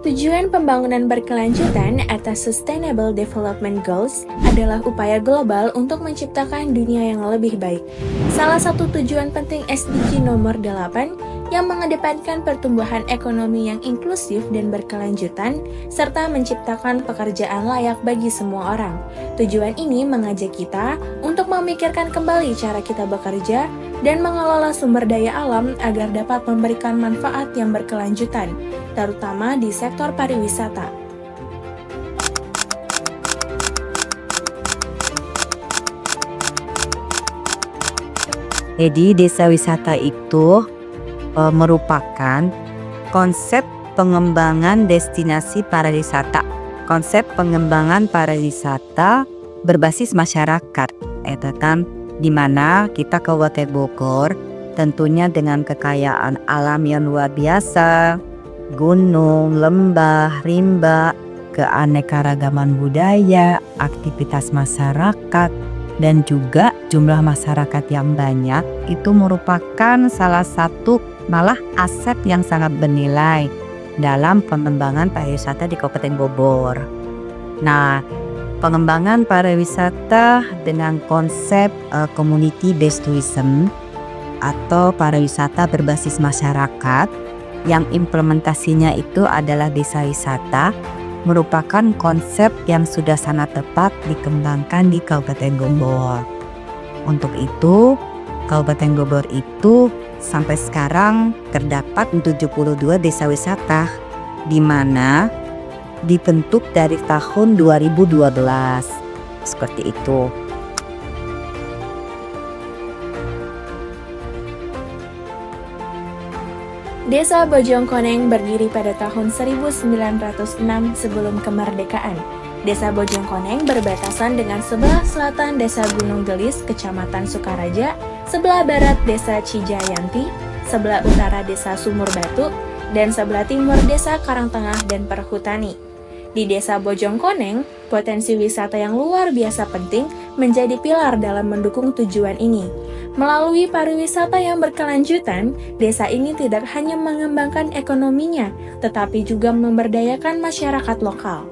Tujuan pembangunan berkelanjutan atau Sustainable Development Goals adalah upaya global untuk menciptakan dunia yang lebih baik. Salah satu tujuan penting SDG nomor 8 yang mengedepankan pertumbuhan ekonomi yang inklusif dan berkelanjutan, serta menciptakan pekerjaan layak bagi semua orang. Tujuan ini mengajak kita untuk memikirkan kembali cara kita bekerja dan mengelola sumber daya alam agar dapat memberikan manfaat yang berkelanjutan, terutama di sektor pariwisata. Jadi desa wisata itu merupakan konsep pengembangan destinasi pariwisata. Konsep pengembangan pariwisata berbasis masyarakat, itu kan, di mana kita Kabupaten Bogor tentunya dengan kekayaan alam yang luar biasa, gunung, lembah, rimba, keanekaragaman budaya, aktivitas masyarakat, dan juga jumlah masyarakat yang banyak itu merupakan salah satu malah aset yang sangat bernilai dalam pengembangan pariwisata di Kabupaten Bogor. Nah, pengembangan pariwisata dengan konsep community based tourism atau pariwisata berbasis masyarakat yang implementasinya itu adalah desa wisata merupakan konsep yang sudah sangat tepat dikembangkan di Kabupaten Bogor. Untuk itu, Kabupaten Bogor itu sampai sekarang terdapat 72 desa wisata di mana dibentuk dari tahun 2012. Seperti itu. Desa Bojongkoneng berdiri pada tahun 1906 sebelum kemerdekaan. Desa Bojongkoneng berbatasan dengan sebelah selatan Desa Gunung Gelis, Kecamatan Sukaraja, sebelah barat Desa Cijayanti, sebelah utara Desa Sumur Batu, dan sebelah timur Desa Karangtengah dan Perhutani. Di Desa Bojongkoneng, potensi wisata yang luar biasa penting menjadi pilar dalam mendukung tujuan ini. Melalui pariwisata yang berkelanjutan, desa ini tidak hanya mengembangkan ekonominya, tetapi juga memberdayakan masyarakat lokal.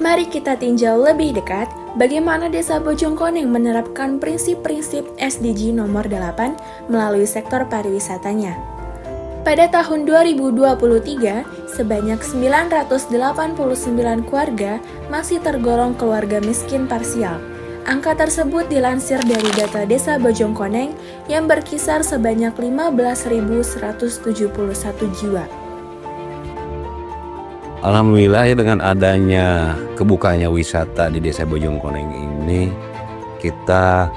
Mari kita tinjau lebih dekat bagaimana Desa Bojongkoneng menerapkan prinsip-prinsip SDG nomor 8 melalui sektor pariwisatanya. Pada tahun 2023, sebanyak 989 keluarga masih tergolong keluarga miskin parsial. Angka tersebut dilansir dari data Desa Bojongkoneng yang berkisar sebanyak 15.171 jiwa. Alhamdulillah ya, dengan adanya kebukanya wisata di Desa Bojongkoneng ini, kita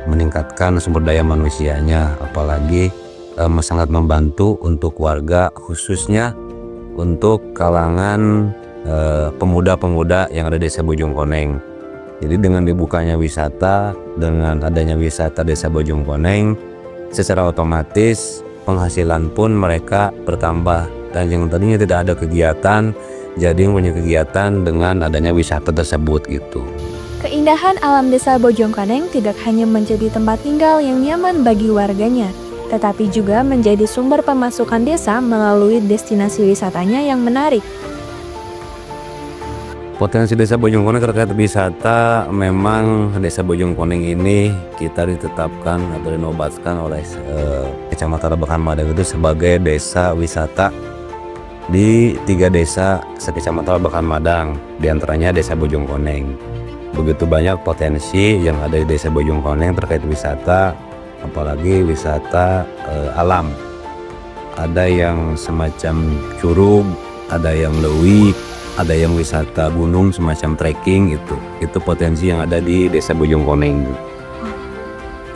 meningkatkan sumber daya manusianya, apalagi sangat membantu untuk warga, khususnya untuk kalangan pemuda-pemuda yang ada di Desa Bojongkoneng. Jadi dengan dibukanya wisata, dengan adanya wisata Desa Bojongkoneng, secara otomatis penghasilan pun mereka bertambah. Dan yang tadinya tidak ada kegiatan, jadi punya kegiatan dengan adanya wisata tersebut gitu. Keindahan alam Desa Bojongkoneng tidak hanya menjadi tempat tinggal yang nyaman bagi warganya, tetapi juga menjadi sumber pemasukan desa melalui destinasi wisatanya yang menarik. Potensi Desa Bojongkoneng terkait wisata, memang Desa Bojongkoneng ini kita ditetapkan atau dinobatkan oleh Kecamatan Rebahan Madang itu sebagai desa wisata di 3 desa sekecamatan Rebahan Madang, diantaranya Desa Bojongkoneng. Begitu banyak potensi yang ada di Desa Bojongkoneng terkait wisata, apalagi wisata alam. Ada yang semacam curug, ada yang leuwih, ada yang wisata gunung semacam trekking, itu potensi yang ada di Desa Bojongkoneng.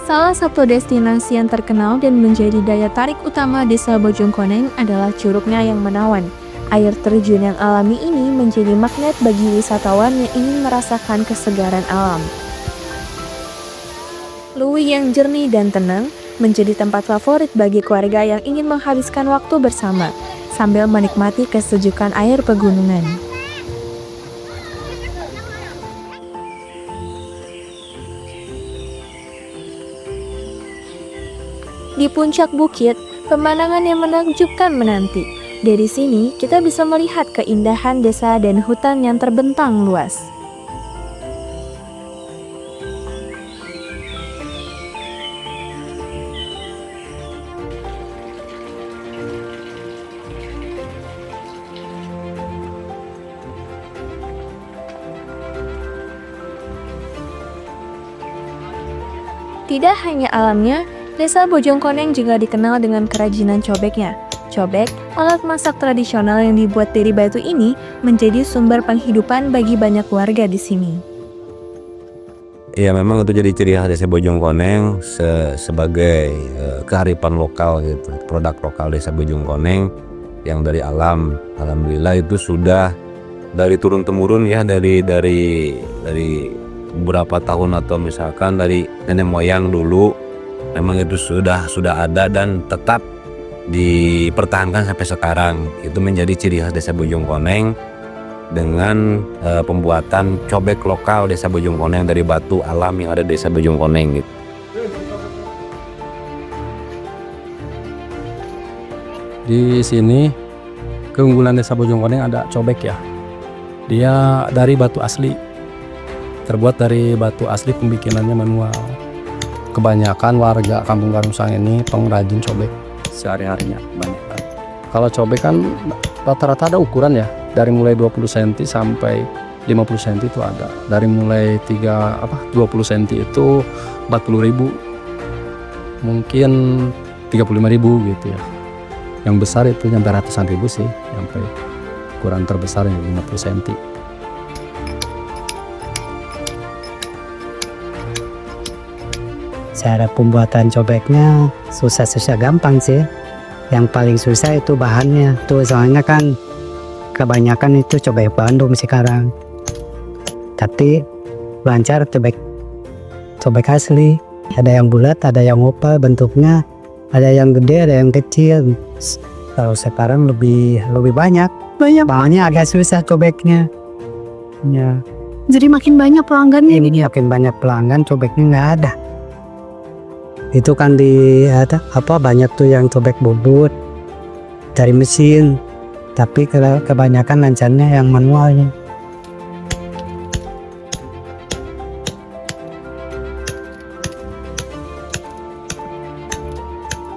Salah satu destinasi yang terkenal dan menjadi daya tarik utama Desa Bojongkoneng adalah curugnya yang menawan. Air terjun yang alami ini menjadi magnet bagi wisatawan yang ingin merasakan kesegaran alam. Leuwih yang jernih dan tenang menjadi tempat favorit bagi keluarga yang ingin menghabiskan waktu bersama sambil menikmati kesejukan air pegunungan. Di puncak bukit, pemandangan yang menakjubkan menanti. Dari sini, kita bisa melihat keindahan desa dan hutan yang terbentang luas. Tidak hanya alamnya, Desa Bojongkoneng juga dikenal dengan kerajinan cobeknya. Cobek, alat masak tradisional yang dibuat dari batu ini, menjadi sumber penghidupan bagi banyak warga di sini. Ya memang itu jadi ciri khas Desa Bojongkoneng sebagai kearifan lokal gitu, produk lokal Desa Bojongkoneng yang dari alam. Alhamdulillah itu sudah dari turun temurun ya, dari beberapa tahun atau misalkan dari nenek moyang dulu memang itu sudah ada dan tetap dipertahankan sampai sekarang. Itu menjadi ciri khas Desa Bojongkoneng dengan pembuatan cobek lokal Desa Bojongkoneng dari batu alam yang ada di Desa Bojongkoneng gitu. Di sini keunggulan Desa Bojongkoneng ada cobek ya. Dia dari batu asli. Terbuat dari batu asli, pembikinannya manual. Kebanyakan warga Kampung Garungsang ini pengrajin cobek sehari-harinya banyak. Kalau cobek kan rata-rata ada ukuran ya, dari mulai 20 cm sampai 50 cm itu ada. Dari mulai 20 cm itu 40.000, mungkin 35.000 gitu ya. Yang besar itu nyampe ratusan ribu sih, sampai ukuran terbesar yang 50 cm. Cara pembuatan cobeknya susah-susah gampang sih. Yang paling susah itu bahannya. Tuh soalnya kan kebanyakan itu cobek Bandung sekarang. Tapi lancar cobek asli. Ada yang bulat, ada yang oval bentuknya, ada yang gede, ada yang kecil. Kalau sekarang lebih banyak. Bahannya agak susah cobeknya. Ya. Jadi makin banyak pelanggannya. Ini makin banyak pelanggan, cobeknya nggak ada. Itu kan banyak tuh yang cobek bubut dari mesin, tapi kebanyakan lancarnya yang manualnya.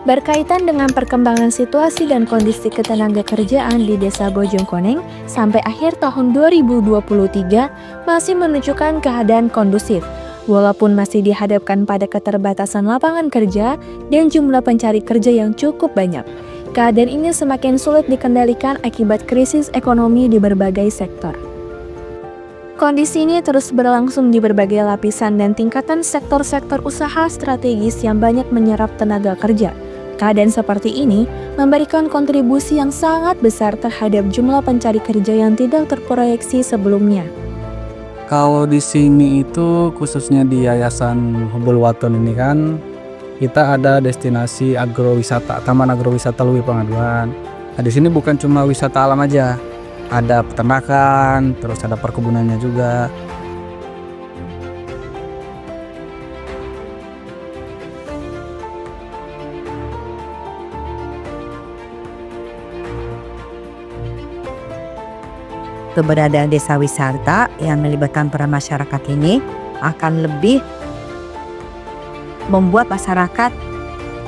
Berkaitan dengan perkembangan situasi dan kondisi ketenaga kerjaan di Desa Bojongkoneng sampai akhir tahun 2023 masih menunjukkan keadaan kondusif. Walaupun masih dihadapkan pada keterbatasan lapangan kerja dan jumlah pencari kerja yang cukup banyak, keadaan ini semakin sulit dikendalikan akibat krisis ekonomi di berbagai sektor. Kondisi ini terus berlangsung di berbagai lapisan dan tingkatan sektor-sektor usaha strategis yang banyak menyerap tenaga kerja. Keadaan seperti ini memberikan kontribusi yang sangat besar terhadap jumlah pencari kerja yang tidak terproyeksi sebelumnya. Kalau di sini itu khususnya di Yayasan Hubul Waton ini kan kita ada destinasi agrowisata, Taman Agrowisata Luwi Pengaduan. Nah, di sini bukan cuma wisata alam aja, ada peternakan, terus ada perkebunannya juga. Keberadaan desa wisata yang melibatkan peran masyarakat ini akan lebih membuat masyarakat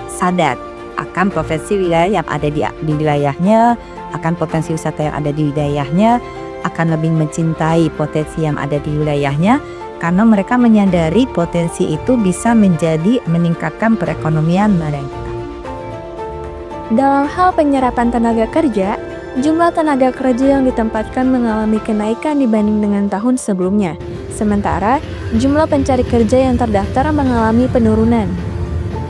sadar akan potensi wilayah yang ada di wilayahnya, akan potensi wisata yang ada di wilayahnya, akan lebih mencintai potensi yang ada di wilayahnya, karena mereka menyadari potensi itu bisa meningkatkan perekonomian mereka. Dalam hal penyerapan tenaga kerja, jumlah tenaga kerja yang ditempatkan mengalami kenaikan dibanding dengan tahun sebelumnya. Sementara, jumlah pencari kerja yang terdaftar mengalami penurunan.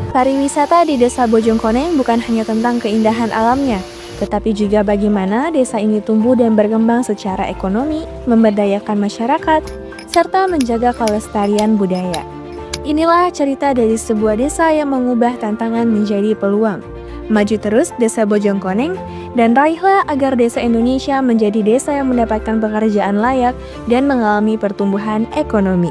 Pariwisata di Desa Bojongkoneng bukan hanya tentang keindahan alamnya, tetapi juga bagaimana desa ini tumbuh dan berkembang secara ekonomi, memberdayakan masyarakat, serta menjaga kelestarian budaya. Inilah cerita dari sebuah desa yang mengubah tantangan menjadi peluang. Maju terus Desa Bojongkoneng, dan raihlah agar desa Indonesia menjadi desa yang mendapatkan pekerjaan layak dan mengalami pertumbuhan ekonomi.